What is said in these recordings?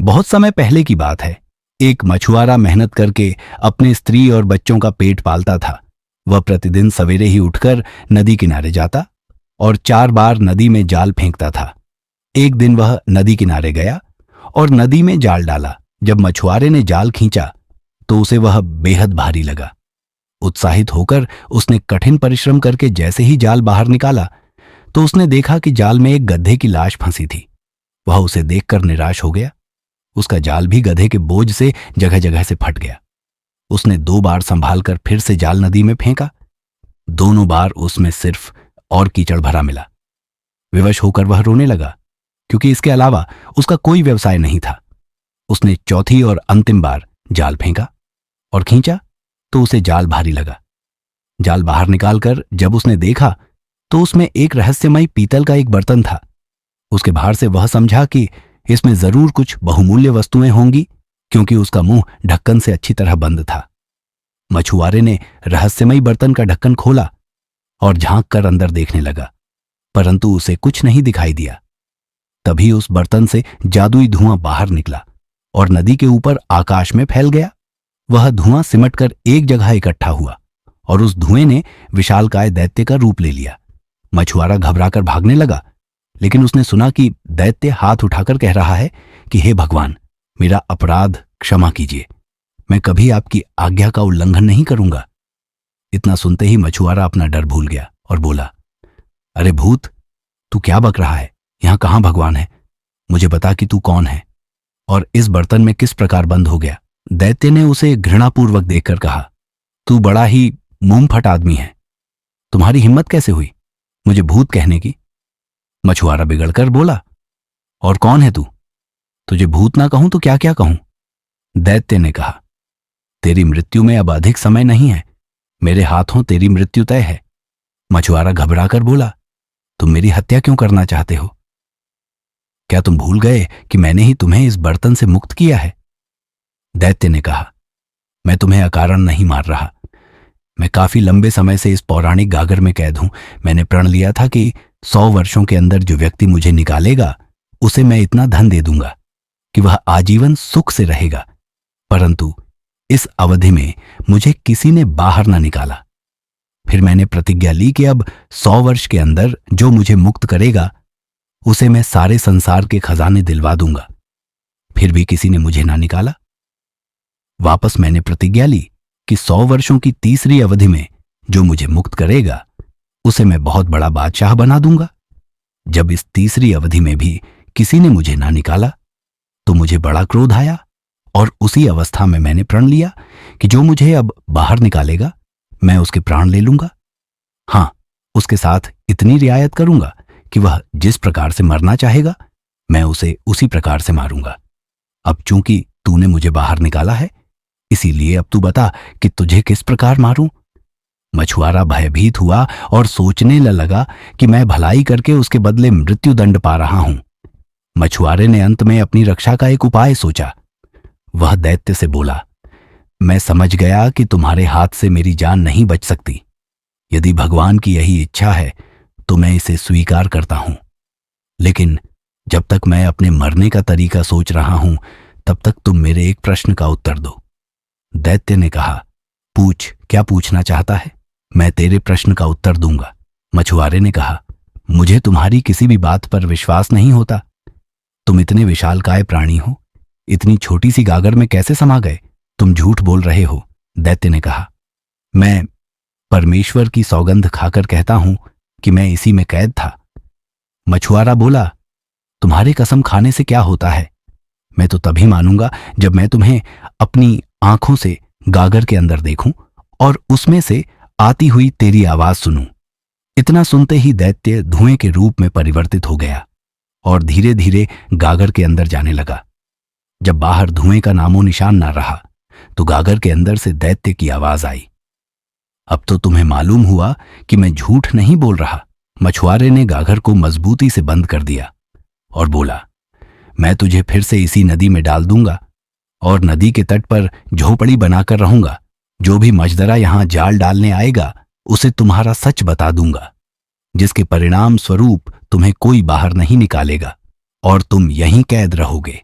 बहुत समय पहले की बात है। एक मछुआरा मेहनत करके अपने स्त्री और बच्चों का पेट पालता था। वह प्रतिदिन सवेरे ही उठकर नदी किनारे जाता और 4 बार नदी में जाल फेंकता था। एक दिन वह नदी किनारे गया और नदी में जाल डाला। जब मछुआरे ने जाल खींचा तो उसे वह बेहद भारी लगा। उत्साहित होकर उसने कठिन परिश्रम करके जैसे ही जाल बाहर निकाला तो उसने देखा कि जाल में एक गधे की लाश फंसी थी। वह उसे देखकर निराश हो गया। उसका जाल भी गधे के बोझ से जगह जगह से फट गया। उसने 2 बार संभाल कर फिर से जाल नदी में फेंका। दोनों बार उसमें सिर्फ और कीचड़ भरा मिला। विवश होकर वह रोने लगा, क्योंकि इसके अलावा उसका कोई व्यवसाय नहीं था। उसने चौथी और अंतिम बार जाल फेंका और खींचा तो उसे जाल भारी लगा। जाल बाहर निकालकर जब उसने देखा तो उसमें एक रहस्यमयी पीतल का एक बर्तन था। उसके भार से वह समझा कि इसमें जरूर कुछ बहुमूल्य वस्तुएं होंगी, क्योंकि उसका मुंह ढक्कन से अच्छी तरह बंद था। मछुआरे ने रहस्यमयी बर्तन का ढक्कन खोला और झांक कर अंदर देखने लगा, परंतु उसे कुछ नहीं दिखाई दिया। तभी उस बर्तन से जादुई धुआं बाहर निकला और नदी के ऊपर आकाश में फैल गया। वह धुआं सिमटकर एक जगह इकट्ठा हुआ और उस धुएं ने विशालकाय दैत्य का रूप ले लिया। मछुआरा घबराकर भागने लगा, लेकिन उसने सुना कि दैत्य हाथ उठाकर कह रहा है कि हे भगवान, मेरा अपराध क्षमा कीजिए। मैं कभी आपकी आज्ञा का उल्लंघन नहीं करूंगा। इतना सुनते ही मछुआरा अपना डर भूल गया और बोला, अरे भूत, तू क्या बक रहा है? यहां कहां भगवान है? मुझे बता कि तू कौन है और इस बर्तन में किस प्रकार बंद हो गया। दैत्य ने उसे घृणापूर्वक देखकर कहा, तू बड़ा ही मुंहफट आदमी है। तुम्हारी हिम्मत कैसे हुई मुझे भूत कहने की? मछुआरा बिगड़कर बोला, और कौन है तू? तुझे भूत ना कहूं तो क्या क्या कहूं? दैत्य ने कहा, तेरी मृत्यु में अब अधिक समय नहीं है। मेरे हाथों तेरी मृत्यु तय है। मछुआरा घबराकर बोला, तुम मेरी हत्या क्यों करना चाहते हो? क्या तुम भूल गए कि मैंने ही तुम्हें इस बर्तन से मुक्त किया है? दैत्य ने कहा, मैं तुम्हें अकारण नहीं मार रहा। मैं काफी लंबे समय से इस पौराणिक गागर में कैद हूं। मैंने प्रण लिया था कि 100 वर्षों के अंदर जो व्यक्ति मुझे निकालेगा उसे मैं इतना धन दे दूंगा कि वह आजीवन सुख से रहेगा। परंतु इस अवधि में मुझे किसी ने बाहर न निकाला। फिर मैंने प्रतिज्ञा ली कि अब 100 वर्ष के अंदर जो मुझे मुक्त करेगा उसे मैं सारे संसार के खजाने दिलवा दूंगा। फिर भी किसी ने मुझे ना निकाला। वापस मैंने प्रतिज्ञा ली कि 100 वर्षों की तीसरी अवधि में जो मुझे मुक्त करेगा उसे मैं बहुत बड़ा बादशाह बना दूंगा। जब इस तीसरी अवधि में भी किसी ने मुझे ना निकाला तो मुझे बड़ा क्रोध आया और उसी अवस्था में मैंने प्रण लिया कि जो मुझे अब बाहर निकालेगा मैं उसके प्राण ले लूंगा। हां, उसके साथ इतनी रियायत करूंगा कि वह जिस प्रकार से मरना चाहेगा मैं उसे उसी प्रकार से मारूंगा। अब चूंकि तूने मुझे बाहर निकाला है, इसीलिए अब तू बता कि तुझे किस प्रकार मारूं। मछुआरा भयभीत हुआ और सोचने लगा कि मैं भलाई करके उसके बदले मृत्यु दंड पा रहा हूं। मछुआरे ने अंत में अपनी रक्षा का एक उपाय सोचा। वह दैत्य से बोला, मैं समझ गया कि तुम्हारे हाथ से मेरी जान नहीं बच सकती। यदि भगवान की यही इच्छा है तो मैं इसे स्वीकार करता हूं, लेकिन जब तक मैं अपने मरने का तरीका सोच रहा हूं तब तक तुम मेरे एक प्रश्न का उत्तर दो। दैत्य ने कहा, पूछ, क्या पूछना चाहता है? मैं तेरे प्रश्न का उत्तर दूंगा। मछुआरे ने कहा, मुझे तुम्हारी किसी भी बात पर विश्वास नहीं होता। तुम इतने विशालकाय प्राणी हो, इतनी छोटी सी गागर में कैसे समा गए? तुम झूठ बोल रहे हो। दैत्य ने कहा, मैं परमेश्वर की सौगंध खाकर कहता हूं कि मैं इसी में कैद था। मछुआरा बोला, तुम्हारे कसम खाने से क्या होता है? मैं तो तभी मानूंगा जब मैं तुम्हें अपनी आंखों से गागर के अंदर देखूं और उसमें से आती हुई तेरी आवाज सुनूं। इतना सुनते ही दैत्य धुएं के रूप में परिवर्तित हो गया और धीरे धीरे गागर के अंदर जाने लगा। जब बाहर धुएं का नामो निशान ना रहा तो गागर के अंदर से दैत्य की आवाज आई, अब तो तुम्हें मालूम हुआ कि मैं झूठ नहीं बोल रहा। मछुआरे ने गागर को मजबूती से बंद कर दिया और बोला, मैं तुझे फिर से इसी नदी में डाल दूंगा और नदी के तट पर झोपड़ी बनाकर रहूंगा। जो भी मजदरा यहां जाल डालने आएगा उसे तुम्हारा सच बता दूंगा, जिसके परिणाम स्वरूप तुम्हें कोई बाहर नहीं निकालेगा और तुम यहीं कैद रहोगे।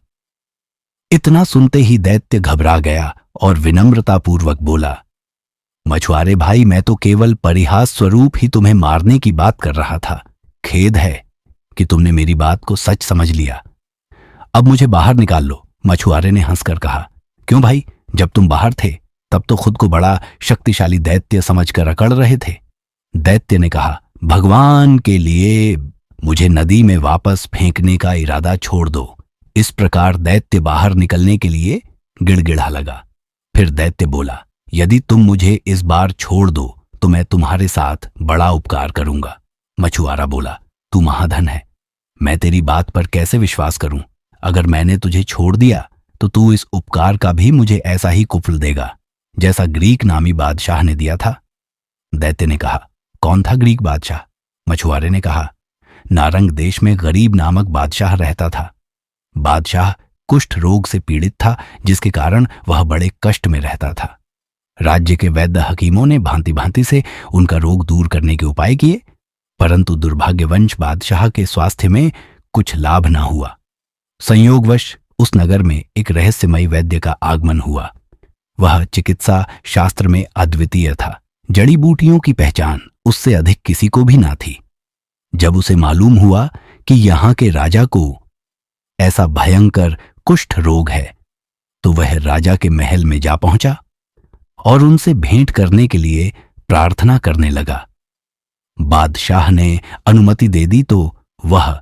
इतना सुनते ही दैत्य घबरा गया और विनम्रतापूर्वक बोला, मछुआरे भाई, मैं तो केवल परिहास स्वरूप ही तुम्हें मारने की बात कर रहा था। खेद है कि तुमने मेरी बात को सच समझ लिया। अब मुझे बाहर निकाल लो, मछुआरे ने हंसकर कहा। क्यों भाई, जब तुम बाहर थे तब तो खुद को बड़ा शक्तिशाली दैत्य समझकर अकड़ रहे थे। दैत्य ने कहा, भगवान के लिए मुझे नदी में वापस फेंकने का इरादा छोड़ दो। इस प्रकार दैत्य बाहर निकलने के लिए गिड़गिड़ा लगा। फिर दैत्य बोला, यदि तुम मुझे इस बार छोड़ दो तो मैं तुम्हारे साथ बड़ा उपकार करूंगा। मछुआरा बोला, तू महाधन है, मैं तेरी बात पर कैसे विश्वास करूं? अगर मैंने तुझे छोड़ दिया तो तू इस उपकार का भी मुझे ऐसा ही कुफल देगा जैसा ग्रीक नामी बादशाह ने दिया था। दैत्य ने कहा, कौन था ग्रीक बादशाह? मछुआरे ने कहा, नारंग देश में गरीब नामक बादशाह रहता था। बादशाह कुष्ठ रोग से पीड़ित था, जिसके कारण वह बड़े कष्ट में रहता था। राज्य के वैद्य हकीमों ने भांति भांति से उनका रोग दूर करने के उपाय किए, परंतु दुर्भाग्यवंश बादशाह के स्वास्थ्य में कुछ लाभ न हुआ। संयोगवश उस नगर में एक रहस्यमयी वैद्य का आगमन हुआ। वह चिकित्सा शास्त्र में अद्वितीय था। जड़ी बूटियों की पहचान उससे अधिक किसी को भी ना थी। जब उसे मालूम हुआ कि यहां के राजा को ऐसा भयंकर कुष्ठ रोग है, तो वह राजा के महल में जा पहुंचा और उनसे भेंट करने के लिए प्रार्थना करने लगा। बादशाह ने अनुमति दे दी तो वह